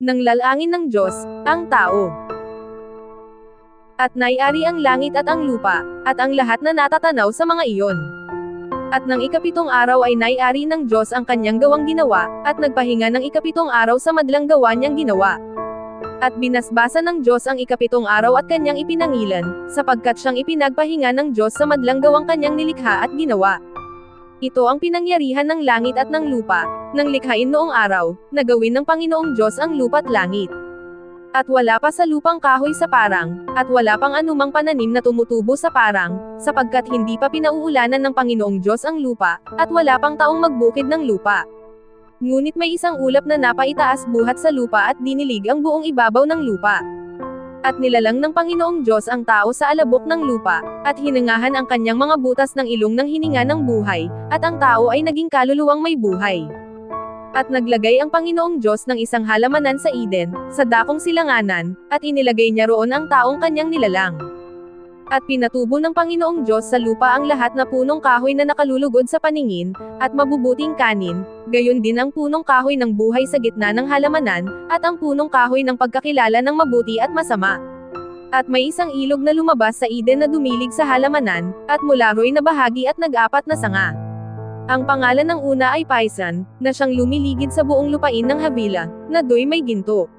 Nang lalangin ng Diyos, ang tao. At naiari ang langit at ang lupa, at ang lahat na natatanaw sa mga iyon. At nang ikapitong araw ay naiari ng Diyos ang kanyang gawang ginawa, at nagpahinga ng ikapitong araw sa madlang gawa niyang ginawa. At binasbasa ng Diyos ang ikapitong araw at kanyang ipinangilan, sapagkat siyang ipinagpahinga ng Diyos sa madlang gawang kanyang nilikha at ginawa. Ito ang pinangyarihan ng langit at ng lupa, nang likhain noong araw, na gawin ng Panginoong Diyos ang lupa't langit. At wala pa sa lupang kahoy sa parang, at wala pang anumang pananim na tumutubo sa parang, sapagkat hindi pa pinauulanan ng Panginoong Diyos ang lupa, at wala pang taong magbukid ng lupa. Ngunit may isang ulap na napaitaas buhat sa lupa at dinilig ang buong ibabaw ng lupa. At nilalang ng Panginoong Diyos ang tao sa alabok ng lupa, at hinangahan ang kanyang mga butas ng ilong ng hininga ng buhay, at ang tao ay naging kaluluwang may buhay. At naglagay ang Panginoong Diyos ng isang halamanan sa Eden, sa dakong silanganan, at inilagay niya roon ang taong kanyang nilalang. At pinatubo ng Panginoong Diyos sa lupa ang lahat na punong kahoy na nakalulugod sa paningin, at mabubuting kanin, gayon din ang punong kahoy ng buhay sa gitna ng halamanan, at ang punong kahoy ng pagkakilala ng mabuti at masama. At may isang ilog na lumabas sa Eden na dumilig sa halamanan, at mula ro'y na bahagi at nag-apat na sanga. Ang pangalan ng una ay Paisan, na siyang lumiligid sa buong lupain ng Havila, na do'y may ginto.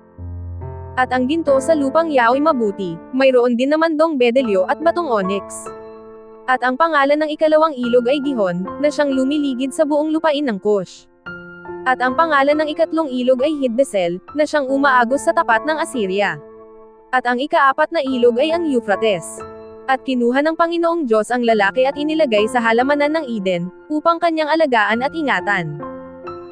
At ang ginto sa lupang yao'y mabuti, mayroon din naman dong bedelyo at batong onyx. At ang pangalan ng ikalawang ilog ay Gihon, na siyang lumiligid sa buong lupain ng Cush. At ang pangalan ng ikatlong ilog ay Hiddekel, na siyang umaagos sa tapat ng Assyria. At ang ikaapat na ilog ay ang Euphrates. At kinuha ng Panginoong Diyos ang lalaki at inilagay sa halamanan ng Eden, upang kanyang alagaan at ingatan.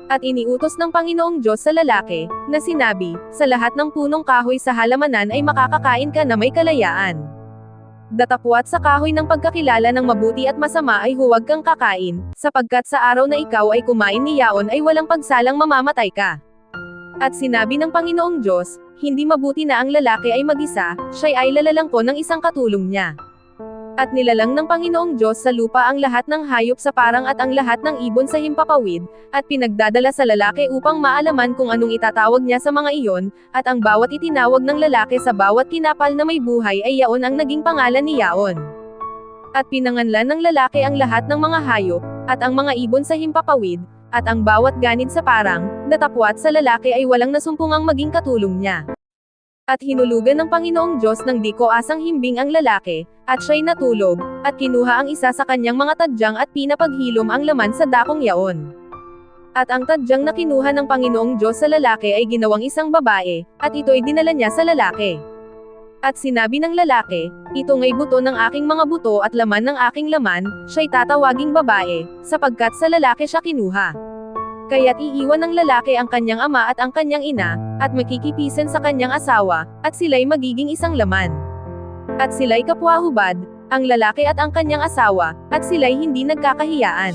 At iniutos ng Panginoong Diyos sa lalaki, na sinabi, sa lahat ng punong kahoy sa halamanan ay makakakain ka na may kalayaan. Datapwat sa kahoy ng pagkakilala ng mabuti at masama ay huwag kang kakain, sapagkat sa araw na ikaw ay kumain niyaon ay walang pagsalang mamamatay ka. At sinabi ng Panginoong Diyos, hindi mabuti na ang lalaki ay mag-isa, siya'y ay lalalangko ng isang katulong niya. At nilalang ng Panginoong Diyos sa lupa ang lahat ng hayop sa parang at ang lahat ng ibon sa himpapawid, at pinagdadala sa lalaki upang maalaman kung anong itatawag niya sa mga iyon, at ang bawat itinawag ng lalaki sa bawat kinapal na may buhay ay yaon ang naging pangalan ni yaon. At pinanganlan ng lalaki ang lahat ng mga hayop, at ang mga ibon sa himpapawid, at ang bawat ganid sa parang, datapwat sa lalaki ay walang nasumpungang maging katulong niya. At hinulugan ng Panginoong Diyos ng di koasang himbing ang lalaki, at siya'y natulog, at kinuha ang isa sa kanyang mga tadyang at pinapaghilom ang laman sa dakong yaon. At ang tadyang na kinuha ng Panginoong Diyos sa lalaki ay ginawang isang babae, at ito'y dinala niya sa lalaki. At sinabi ng lalaki, ito nga'y buto ng aking mga buto at laman ng aking laman, siya'y tatawaging babae, sapagkat sa lalaki siya kinuha. Kaya't iiwan ng lalaki ang kanyang ama at ang kanyang ina, at makikipisen sa kanyang asawa, at sila'y magiging isang laman. At sila'y kapwa hubad, ang lalaki at ang kanyang asawa, at sila'y hindi nagkakahiyaan.